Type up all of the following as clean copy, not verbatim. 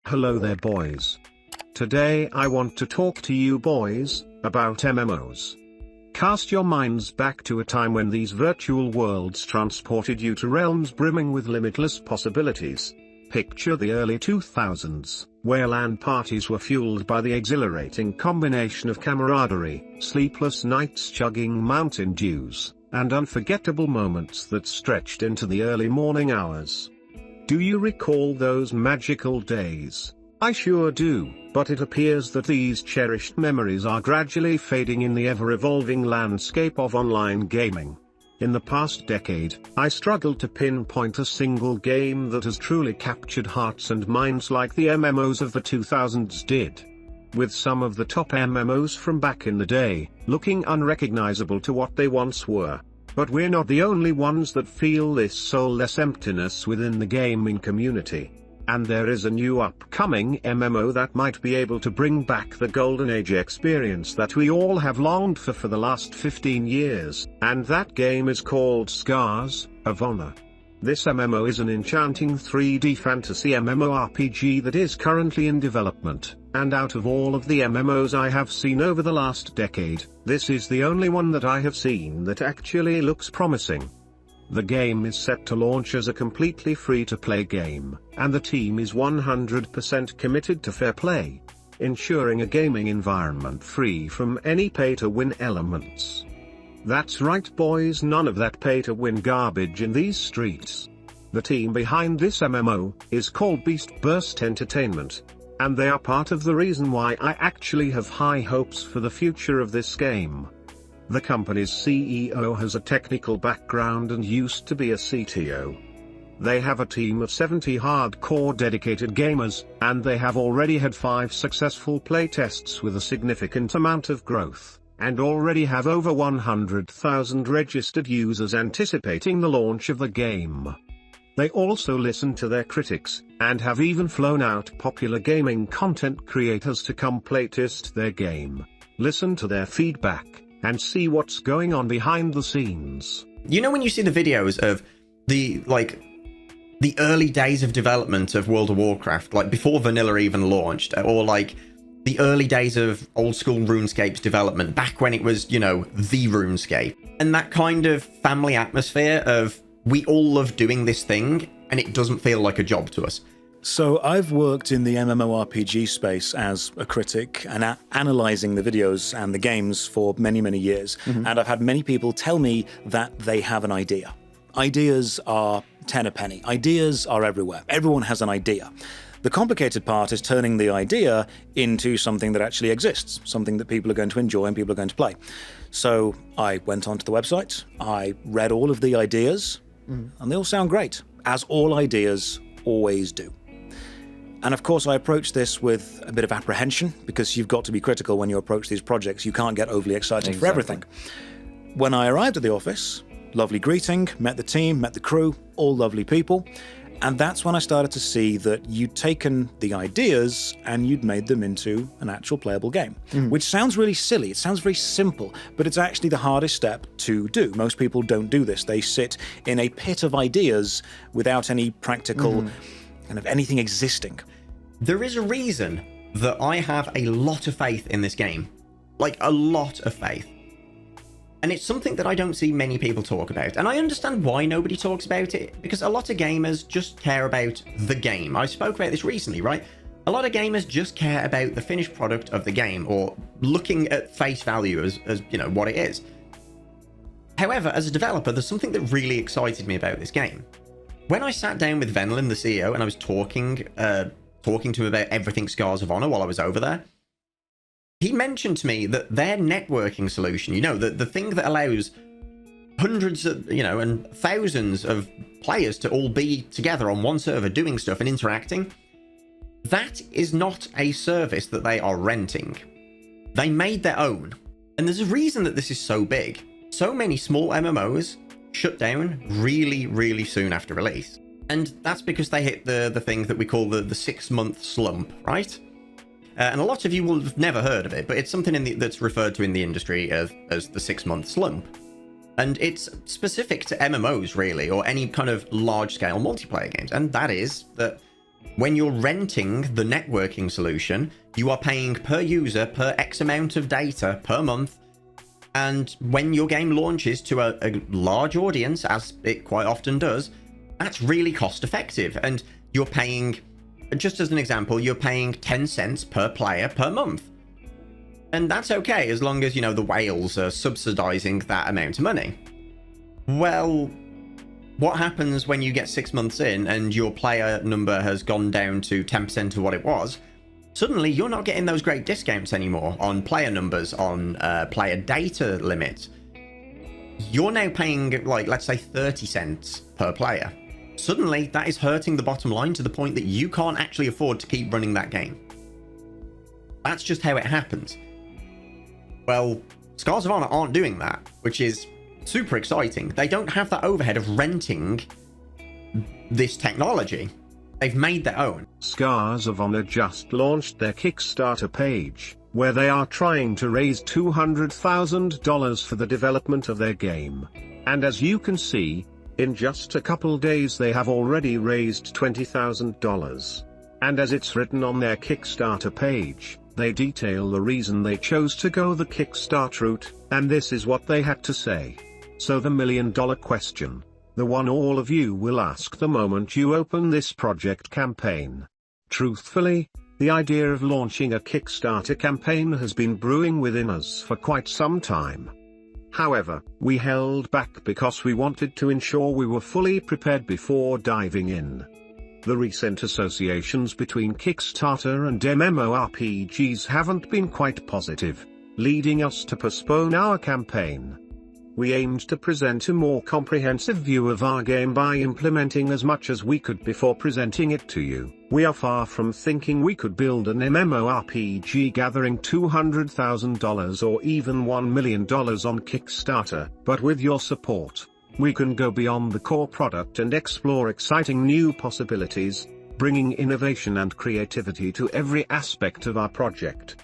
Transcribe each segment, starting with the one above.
Hello there boys. Today I want to talk to you boys about MMOs. Cast your minds back to a time when these virtual worlds transported you to realms brimming with limitless possibilities. Picture the early 2000s, where LAN parties were fueled by the exhilarating combination of camaraderie, sleepless nights chugging Mountain Dews, and unforgettable moments that stretched into the early morning hours. Do you recall those magical days? I sure do, but it appears that these cherished memories are gradually fading in the ever-evolving landscape of online gaming. In the past decade, I struggled to pinpoint a single game that has truly captured hearts and minds like the MMOs of the 2000s did. With some of the top MMOs from back in the day, looking unrecognizable to what they once were. But we're not the only ones that feel this soulless emptiness within the gaming community. And there is a new upcoming MMO that might be able to bring back the golden age experience that we all have longed for the last 15 years, and that game is called Scars of Honor. This MMO is an enchanting 3D fantasy MMORPG that is currently in development, and out of all of the MMOs I have seen over the last decade, this is the only one that I have seen that actually looks promising. The game is set to launch as a completely free-to-play game, and the team is 100% committed to fair play, ensuring a gaming environment free from any pay-to-win elements. That's right boys, none of that pay-to-win garbage in these streets. The team behind this MMO is called Beast Burst Entertainment, and they are part of the reason why I actually have high hopes for the future of this game. The company's CEO has a technical background and used to be a CTO. They have a team of 70 hardcore dedicated gamers, and they have already had 5 successful playtests with a significant amount of growth, and already have over 100,000 registered users anticipating the launch of the game. They also listen to their critics, and have even flown out popular gaming content creators to come playtest their game, listen to their feedback, and see what's going on behind the scenes. You know when you see the videos of the early days of development of World of Warcraft, like before vanilla even launched, or like the early days of old school RuneScape's development, back when it was, you know, the RuneScape, and that kind of family atmosphere of we all love doing this thing and it doesn't feel like a job to us. So I've worked in the MMORPG space as a critic and analysing the videos and the games for many, many years. And I've had many people tell me that they have an idea. Ideas are 10 a penny. Ideas are everywhere. Everyone has an idea. The complicated part is turning the idea into something that actually exists, something that people are going to enjoy and people are going to play. So I went onto the website, I read all of the ideas, and they all sound great, as all ideas always do. And of course, I approach this with a bit of apprehension, because you've got to be critical when you approach these projects. You can't get overly excited for everything. When I arrived at the office, lovely greeting, met the team, met the crew, all lovely people. And that's when I started to see that you'd taken the ideas and you'd made them into an actual playable game, which sounds really silly. It sounds very simple, but it's actually the hardest step to do. Most people don't do this. They sit in a pit of ideas without any practical kind of anything existing. There is a reason that I have a lot of faith in this game. Like, a lot of faith. And it's something that I don't see many people talk about. And I understand why nobody talks about it, because a lot of gamers just care about the game. I spoke about this recently, right? A lot of gamers just care about the finished product of the game, or looking at face value as you know, what it is. However, as a developer, there's something that really excited me about this game. When I sat down with Venlin, the CEO, and I was talking to him about everything Scars of Honor while I was over there, he mentioned to me that their networking solution, you know, the thing that allows hundreds of, you know, and thousands of players to all be together on one server doing stuff and interacting, that is not a service that they are renting. They made their own. And there's a reason that this is so big. So many small MMOs shut down really, really soon after release. And that's because they hit the thing that we call the 6-month slump, right? And a lot of you will have never heard of it, but it's something that's referred to in the industry as the 6-month slump. And it's specific to MMOs, really, or any kind of large-scale multiplayer games. And that is that When you're renting the networking solution, you are paying per user per X amount of data per month. And when your game launches to a large audience, as it quite often does, that's really cost effective. And you're paying, just as an example, you're paying 10 cents per player per month. And that's okay as long as, you know, the whales are subsidizing that amount of money. Well, what happens when you get 6 months in and your player number has gone down to 10% of what it was? Suddenly, you're not getting those great discounts anymore on player numbers, on player data limits. You're now paying, like, let's say 30 cents per player. Suddenly, that is hurting the bottom line to the point that you can't actually afford to keep running that game. That's just how it happens. Well, Scars of Honor aren't doing that, which is super exciting. They don't have that overhead of renting this technology. They've made their own. Scars of Honor just launched their Kickstarter page, where they are trying to raise $200,000 for the development of their game. And as you can see, in just a couple days they have already raised $20,000. And as it's written on their Kickstarter page, they detail the reason they chose to go the Kickstart route, and this is what they had to say. So the million-dollar question, the one all of you will ask the moment you open this project campaign. Truthfully, the idea of launching a Kickstarter campaign has been brewing within us for quite some time. However, we held back because we wanted to ensure we were fully prepared before diving in. The recent associations between Kickstarter and MMORPGs haven't been quite positive, leading us to postpone our campaign. We aimed to present a more comprehensive view of our game by implementing as much as we could before presenting it to you. We are far from thinking we could build an MMORPG gathering $200,000 or even $1 million on Kickstarter, but with your support, we can go beyond the core product and explore exciting new possibilities, bringing innovation and creativity to every aspect of our project.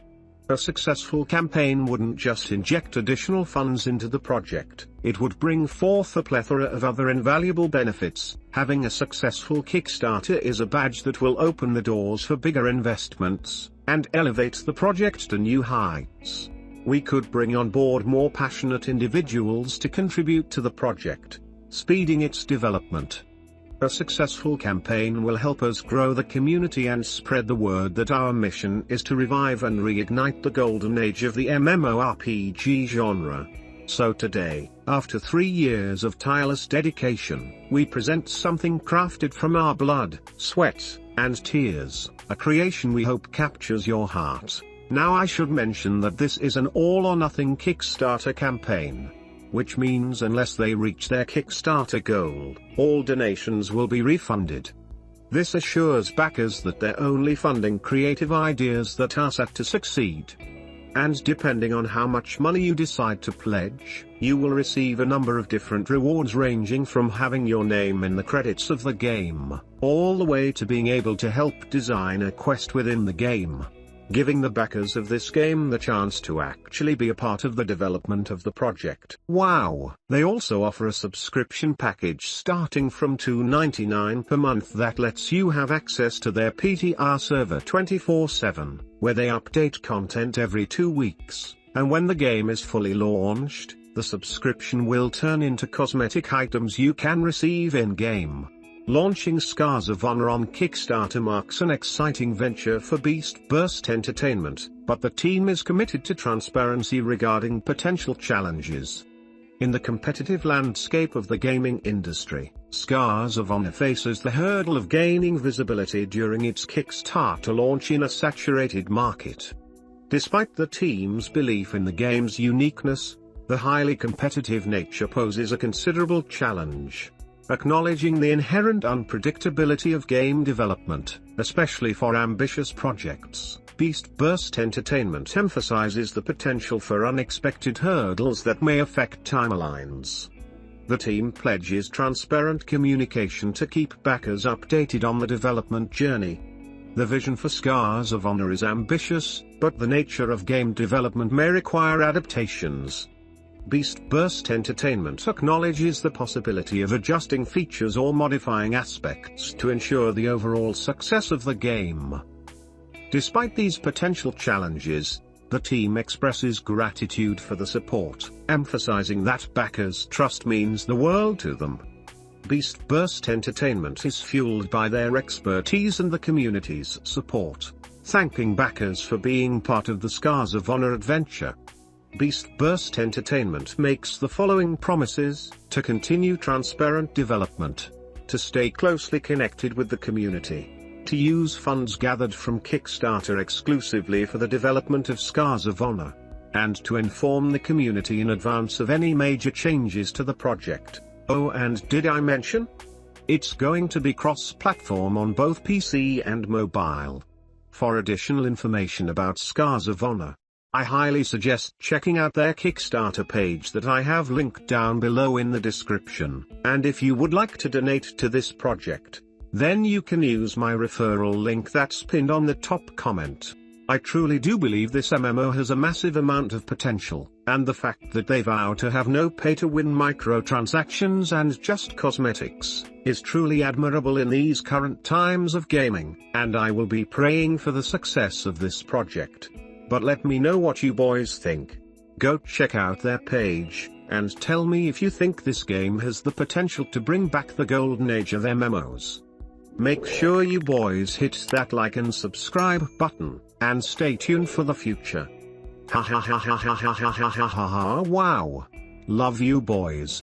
A successful campaign wouldn't just inject additional funds into the project, it would bring forth a plethora of other invaluable benefits. Having a successful Kickstarter is a badge that will open the doors for bigger investments, and elevate the project to new heights. We could bring on board more passionate individuals to contribute to the project, speeding its development. A successful campaign will help us grow the community and spread the word that our mission is to revive and reignite the golden age of the MMORPG genre. So today, after 3 years of tireless dedication, we present something crafted from our blood, sweat, and tears, a creation we hope captures your heart. Now I should mention that this is an all-or-nothing Kickstarter campaign, which means unless they reach their Kickstarter goal, all donations will be refunded. This assures backers that they're only funding creative ideas that are set to succeed. And depending on how much money you decide to pledge, you will receive a number of different rewards ranging from having your name in the credits of the game, all the way to being able to help design a quest within the game, giving the backers of this game the chance to actually be a part of the development of the project. Wow! They also offer a subscription package starting from $2.99 per month that lets you have access to their PTR server 24/7, where they update content every 2 weeks, and when the game is fully launched, the subscription will turn into cosmetic items you can receive in-game. Launching Scars of Honor on Kickstarter marks an exciting venture for Beast Burst Entertainment, but the team is committed to transparency regarding potential challenges. In the competitive landscape of the gaming industry, Scars of Honor faces the hurdle of gaining visibility during its Kickstarter launch in a saturated market. Despite the team's belief in the game's uniqueness, the highly competitive nature poses a considerable challenge. Acknowledging the inherent unpredictability of game development, especially for ambitious projects, Beast Burst Entertainment emphasizes the potential for unexpected hurdles that may affect timelines. The team pledges transparent communication to keep backers updated on the development journey. The vision for Scars of Honor is ambitious, but the nature of game development may require adaptations. Beast Burst Entertainment acknowledges the possibility of adjusting features or modifying aspects to ensure the overall success of the game. Despite these potential challenges, the team expresses gratitude for the support, emphasizing that backers' trust means the world to them. Beast Burst Entertainment is fueled by their expertise and the community's support, thanking backers for being part of the Scars of Honor adventure. Beast Burst Entertainment makes the following promises: to continue transparent development, to stay closely connected with the community, to use funds gathered from Kickstarter exclusively for the development of Scars of Honor, and to inform the community in advance of any major changes to the project. Oh, and did I mention? It's going to be cross-platform on both PC and mobile. For additional information about Scars of Honor, I highly suggest checking out their Kickstarter page that I have linked down below in the description. And if you would like to donate to this project, then you can use my referral link that's pinned on the top comment. I truly do believe this MMO has a massive amount of potential, and the fact that they vow to have no pay-to-win microtransactions and just cosmetics is truly admirable in these current times of gaming, and I will be praying for the success of this project. But let me know what you boys think. Go check out their page, and tell me if you think this game has the potential to bring back the golden age of MMOs. Make sure you boys hit that like and subscribe button, and stay tuned for the future. Ha ha ha ha ha ha ha ha ha ha, wow. Love you boys.